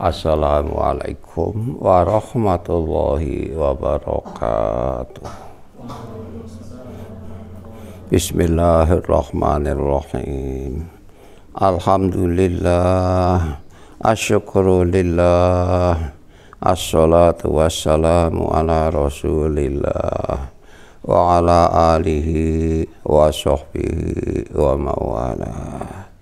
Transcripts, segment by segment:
Assalamualaikum warahmatullahi wabarakatuh. Bismillahirrahmanirrahim. Alhamdulillah, asyukurulillah, assalatu wassalamu ala rasulillah wa ala alihi wa sahbihi wa mawalah.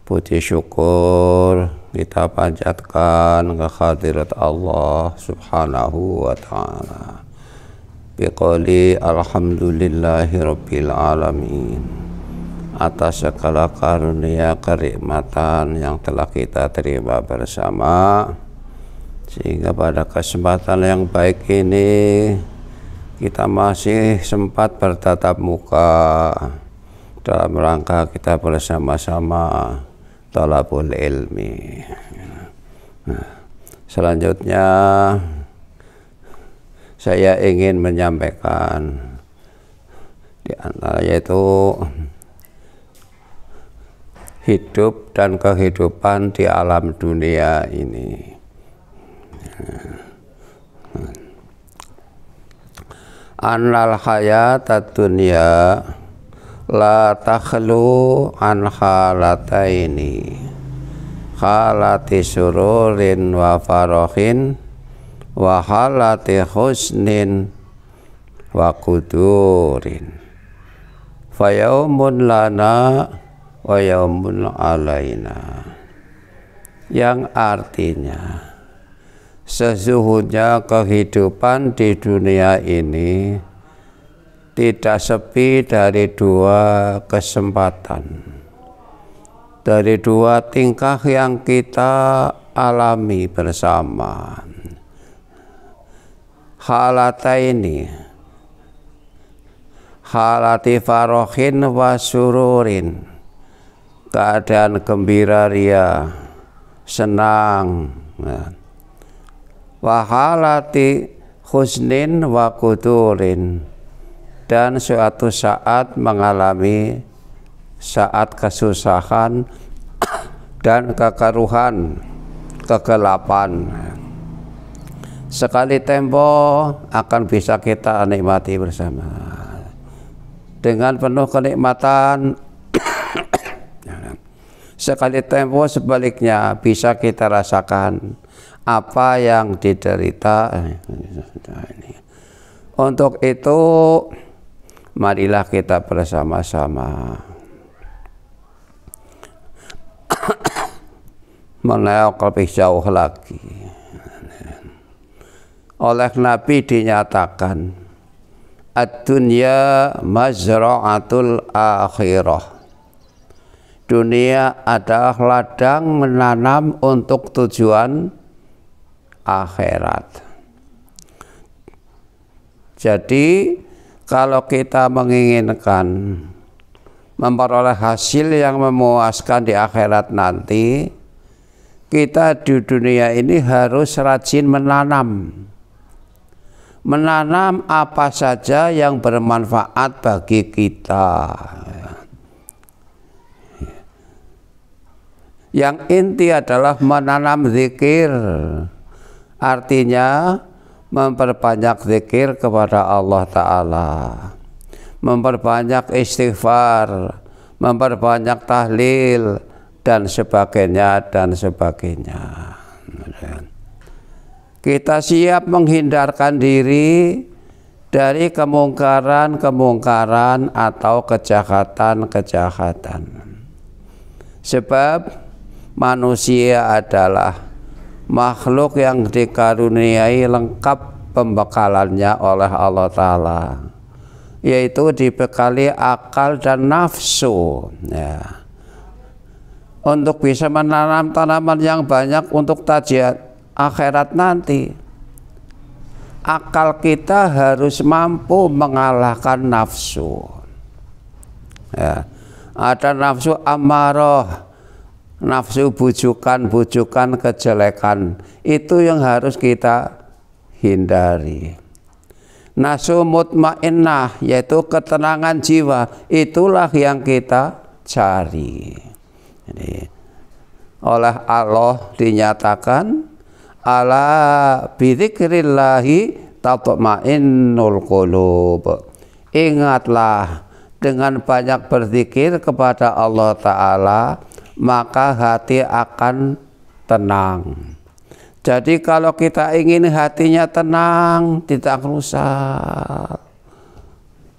Puji syukur kita panjatkan ke hadirat Allah subhanahu wa ta'ala biqouli alhamdulillahi rabbil alamin atas segala karunia kenikmatan yang telah kita terima bersama, sehingga pada kesempatan yang baik ini kita masih sempat bertatap muka dalam rangka kita bersama-sama talabul ilmi. Selanjutnya saya ingin menyampaikan di antara yaitu hidup dan kehidupan di alam dunia ini. Annal hayatad dunya la takhlu an halataini, halati sururin wa farahin wa halati husnin wa kudurin, fa yaumun lana wa yaumun alaina, yang artinya sesungguhnya kehidupan di dunia ini tidak sepi dari dua kesempatan, dari dua tingkah yang kita alami bersama. Halata ini, halati farohin wa sururin, keadaan gembira ria, senang, wa halati husnin wa kudurin, dan suatu saat mengalami saat kesusahan dan kekeruhan, kegelapan. Sekali tempo akan bisa kita nikmati bersama dengan penuh kenikmatan. Sekali tempo sebaliknya bisa kita rasakan apa yang diderita. Untuk itu marilah kita bersama-sama menengok lebih jauh lagi. Oleh Nabi dinyatakan, ad-dunya mazra'atul akhirah. Dunia adalah ladang menanam untuk tujuan akhirat. Jadi kalau kita menginginkan memperoleh hasil yang memuaskan di akhirat nanti, kita di dunia ini harus rajin menanam apa saja yang bermanfaat bagi kita. Yang inti adalah menanam zikir, artinya memperbanyak zikir kepada Allah Ta'ala, memperbanyak istighfar, memperbanyak tahlil, dan sebagainya, dan sebagainya. Kita siap menghindarkan diri dari kemungkaran-kemungkaran atau kejahatan-kejahatan. Sebab manusia adalah makhluk yang dikaruniai lengkap pembekalannya oleh Allah Ta'ala, yaitu dibekali akal dan nafsu, ya, untuk bisa menanam tanaman yang banyak untuk tajiat akhirat nanti. Akal kita harus mampu mengalahkan nafsu, ya. Ada nafsu amarah, nafsu bujukan kejelekan, itu yang harus kita hindari. Nafsu mutmainnah, yaitu ketenangan jiwa, itulah yang kita cari. Jadi, oleh Allah dinyatakan ala bidzikrillahi tatma'innul qulub. Ingatlah, dengan banyak berzikir kepada Allah Ta'ala maka hati akan tenang. Jadi kalau kita ingin hatinya tenang, tidak rusak,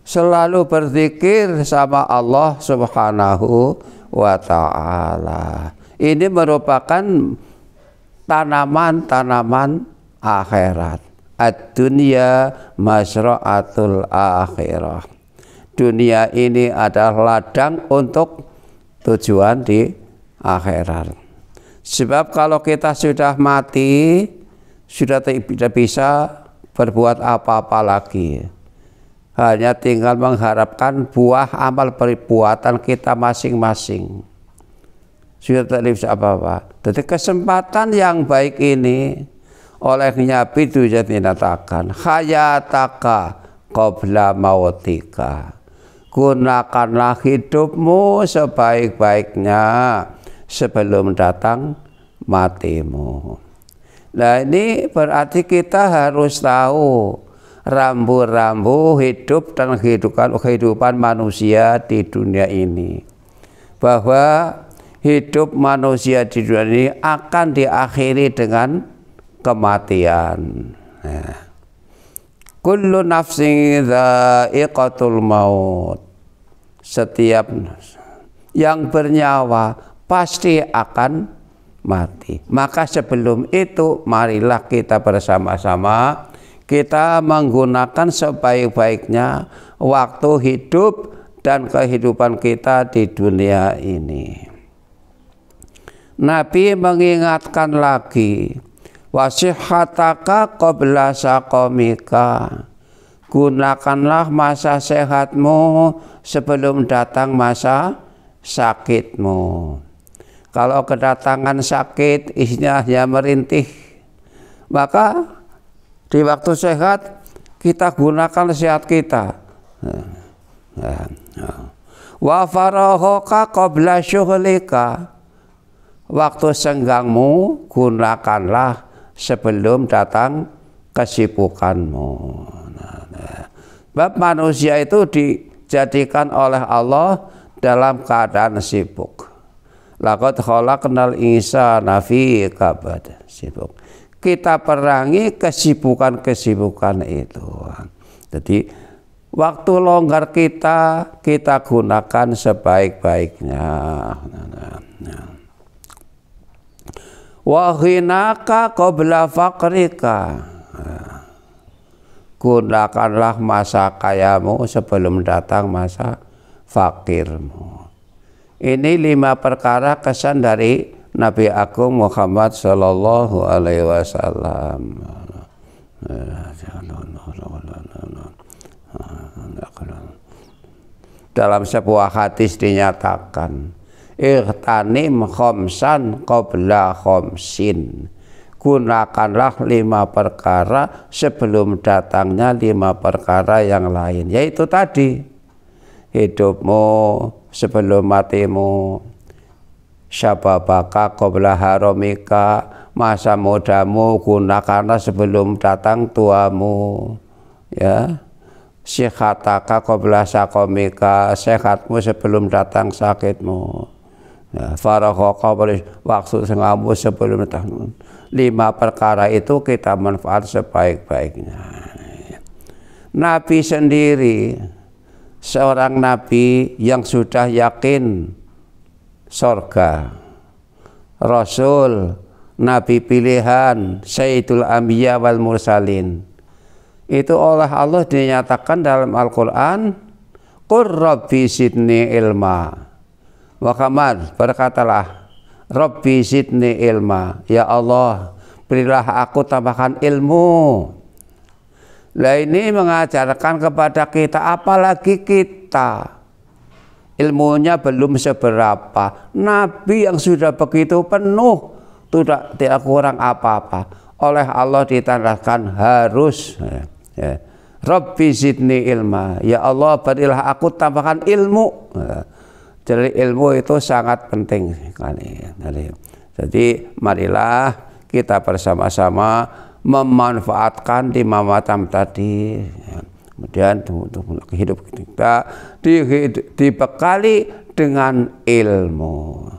selalu berzikir sama Allah Subhanahu wa Ta'ala. Ini merupakan tanaman-tanaman akhirat. Ad-dunya masra'atul akhirah. Dunia ini adalah ladang untuk tujuan di akhirat. Sebab kalau kita sudah mati, sudah tidak bisa berbuat apa-apa lagi. Hanya tinggal mengharapkan buah amal perbuatan kita masing-masing. Sudah tidak bisa apa-apa. Jadi kesempatan yang baik ini oleh Nabi itu dinyatakan, hayataka qabla mautika. Gunakanlah hidupmu sebaik-baiknya sebelum datang matimu. Nah, ini berarti kita harus tahu rambu-rambu hidup dan kehidupan manusia di dunia ini, bahwa hidup manusia di dunia ini akan diakhiri dengan kematian. Kullu nafsin dha'iqatul maut. Setiap yang bernyawa pasti akan mati. Maka sebelum itu marilah kita bersama-sama kita menggunakan sebaik-baiknya waktu hidup dan kehidupan kita di dunia ini. Nabi mengingatkan lagi, wasihhataka qabla saqamika. Gunakanlah masa sehatmu sebelum datang masa sakitmu. Kalau kedatangan sakit isinya hanya merintih, maka di waktu sehat kita gunakan sehat kita. Wa farahaka qabla syughlika. Waktu senggangmu gunakanlah sebelum datang kesibukanmu. Sebab manusia itu dijadikan oleh Allah dalam keadaan sibuk. Laqad khalaqnal insana fi kabad. Sibuk. Kita perangi kesibukan-kesibukan itu. Jadi waktu longgar kita gunakan sebaik-baiknya. Wa ghinaka qabla faqrika. Gunakanlah masa kayamu sebelum datang masa fakirmu. Ini 5 perkara kesan dari Nabi Agung Muhammad Sallallahu Alaihi Wasallam. Dalam sebuah hadis dinyatakan, ightanim khamsan qabla khamsin. Gunakanlah 5 perkara sebelum datangnya 5 perkara yang lain. Yaitu tadi, hidupmu sebelum matimu, syababaka qabla haramika, masa mudamu gunakanlah sebelum datang tuamu, ya. Sihataka qabla saqamika, sehatmu sebelum datang sakitmu, ya. Farahaka waktu sengamu sebelum datang. 5 perkara itu kita manfaat sebaik-baiknya. Nabi sendiri seorang nabi yang sudah yakin surga, Rasul, Nabi pilihan, Sayyidul Anbiya wal Mursalin. Itu oleh Allah dinyatakan dalam Al-Quran, Qur Rabbi zidni ilma. Muhammad berkatalah, Rabbi zidni ilma. Ya Allah, berilah aku tambahkan ilmu. Lah ini mengajarkan kepada kita, apalagi kita ilmunya belum seberapa. Nabi yang sudah begitu penuh, tidak kurang apa-apa. Oleh Allah ditandahkan harus, ya. Rabbi zidni ilma. Ya Allah, berilah aku tambahkan ilmu. Jadi ilmu itu sangat penting sekali. Jadi marilah kita bersama-sama memanfaatkan 5 macam tadi. Kemudian untuk hidup kita dibekali dengan ilmu.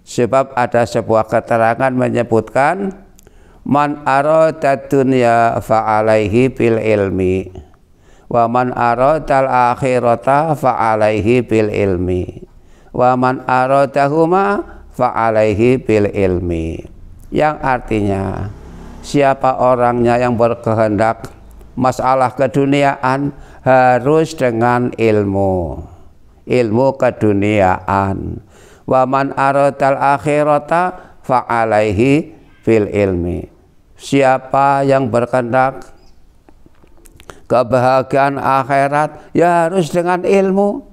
Sebab ada sebuah keterangan menyebutkan man arada dunya fa'alaihi bil ilmi wa man aradal akhirata fa'alaihi bil ilmi wa man aradahuma fa'alaihi bil ilmi. Yang artinya siapa orangnya yang berkehendak masalah keduniaan harus dengan ilmu keduniaan. Wa man aradal akhirata fa'alaihi bil ilmi. Siapa yang berkehendak kebahagiaan akhirat ya harus dengan ilmu.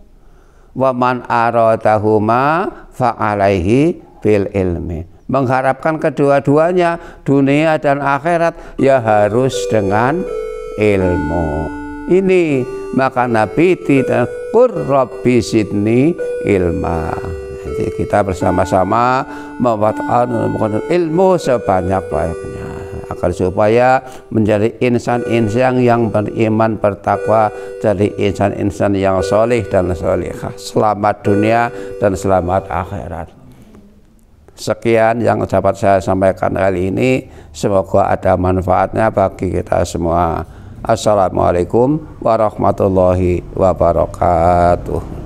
Wa man aradahuma fa'alaihi bil ilmi. Mengharapkan kedua-duanya dunia dan akhirat ya harus dengan ilmu. Ini maka Nabi tidak qur rabbi zidni ilma. Jadi kita bersama-sama membuat ilmu sebanyak-banyaknya agar supaya menjadi insan-insan yang beriman bertakwa, jadi insan-insan yang soleh dan solehah, selamat dunia dan selamat akhirat. Sekian yang dapat saya sampaikan kali ini, semoga ada manfaatnya bagi kita semua. Assalamualaikum warahmatullahi wabarakatuh.